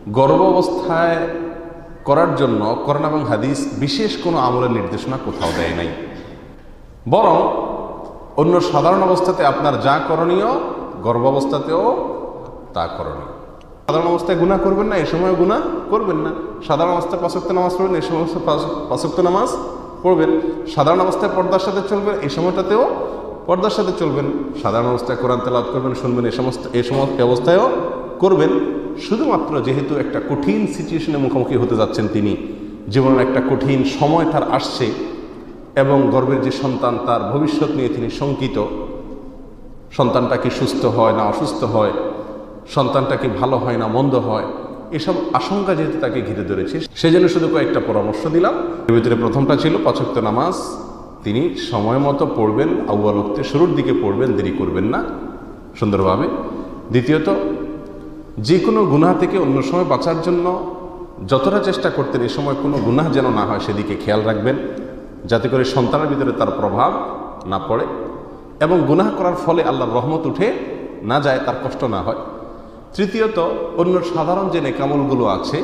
গর্ভ অবস্থায় করার জন্য কোরআন এবং হাদিস বিশেষ কোনো আমলের নির্দেশনা কোথাও দেয় নাই, বরং অন্য সাধারণ অবস্থাতে আপনার যা করণীয় গর্ভ অবস্থাতেও তা করণীয়। সাধারণ অবস্থায় গুনাহ করবেন না, এ সময় গুনাহ করবেন না। সাধারণ অবস্থায় 5 ওয়াক্ত নামাজ পড়বেন, এই সময় 5 ওয়াক্ত নামাজ পড়বেন। সাধারণ অবস্থায় পর্দার সাথে চলবেন, এই সময়টাতেও পর্দার সাথে চলবেন। সাধারণ অবস্থায় কোরআন তেলাওয়াত করবেন, শুনবেন, এই সমস্ত অবস্থায়ও করবেন। শুধুমাত্র যেহেতু একটা কঠিন সিচুয়েশনের মুখোমুখি হতে যাচ্ছেন তিনি, জীবনের একটা কঠিন সময় তার আসছে এবং গর্ভের যে সন্তান তার ভবিষ্যৎ নিয়ে তিনি শঙ্কিত, সন্তানটা কি সুস্থ হয় না অসুস্থ হয়, সন্তানটা কি ভালো হয় না মন্দ হয়, এসব আশঙ্কা যেহেতু তাকে ঘিরে ধরেছে, সেজন্য শুধু কয়েকটা পরামর্শ দিলাম। এর ভিতরে প্রথমটা ছিল 5 ওয়াক্ত নামাজ তিনি সময় মতো পড়বেন, আউয়াল ওয়াক্তে শুরুর দিকে পড়বেন, দেরি করবেন না সুন্দরভাবে। দ্বিতীয়ত, যে কোনো গুনাহ থেকে অন্য সময় বাঁচার জন্য যতটা চেষ্টা করতেন এ সময় কোনো গুনাহ যেন না হয় সেদিকে খেয়াল রাখবেন, যাতে করে সন্তানের ভিতরে তার প্রভাব না পড়ে এবং গুনাহ করার ফলে আল্লাহর রহমত উঠে না যায়, তার কষ্ট না হয়। তৃতীয়ত, অন্য সাধারণ যে নেকামলগুলো আছে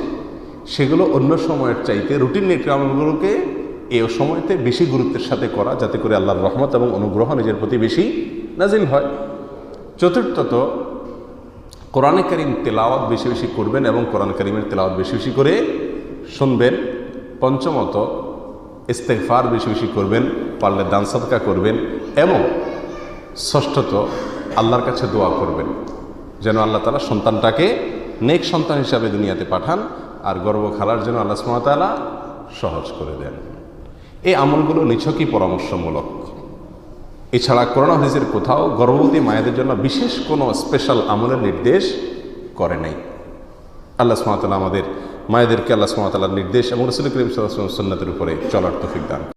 সেগুলো অন্য সময়ের চাইতে রুটিন নেকামলগুলোকে এই সময়তে বেশি গুরুত্বের সাথে করা, যাতে করে আল্লাহর রহমত এবং অনুগ্রহ নিজের প্রতি বেশি নাজিল হয়। চতুর্থত, কোরআনে কারীম তেলাওয়াত বেশি বেশি করবেন এবং কোরআন কারীমের তেলাওয়াত বেশি বেশি করে শুনবেন। পঞ্চমত, ইস্তেগফার বেশি বেশি করবেন, পারলে দান সাদকা করবেন। এবং ষষ্ঠত, আল্লাহর কাছে দোয়া করবেন যেন আল্লাহ তাআলা সন্তানটাকে নেক সন্তান হিসাবে দুনিয়াতে পাঠান আর গর্ভ খালার জন্য আল্লাহ সুবহানাহু ওয়া তাআলা সহজ করে দেন। এই আমলগুলো নিছকই পরামর্শমূলক। এছাড়া কোরআন হাদিসের কোথাও গর্ভবতী মায়েদের জন্য বিশেষ কোনো স্পেশাল আমলের নির্দেশ করে নাই। আল্লাহ সুবহানাহু ওয়া তাআলা আমাদের মায়েদেরকে আল্লাহ সুবহানাহু ওয়া তাআলার নির্দেশ এবং রাসূল করিম সাল্লাল্লাহু আলাইহি ওয়াসাল্লামের সুন্নাতের উপরে চলার তৌফিক দান।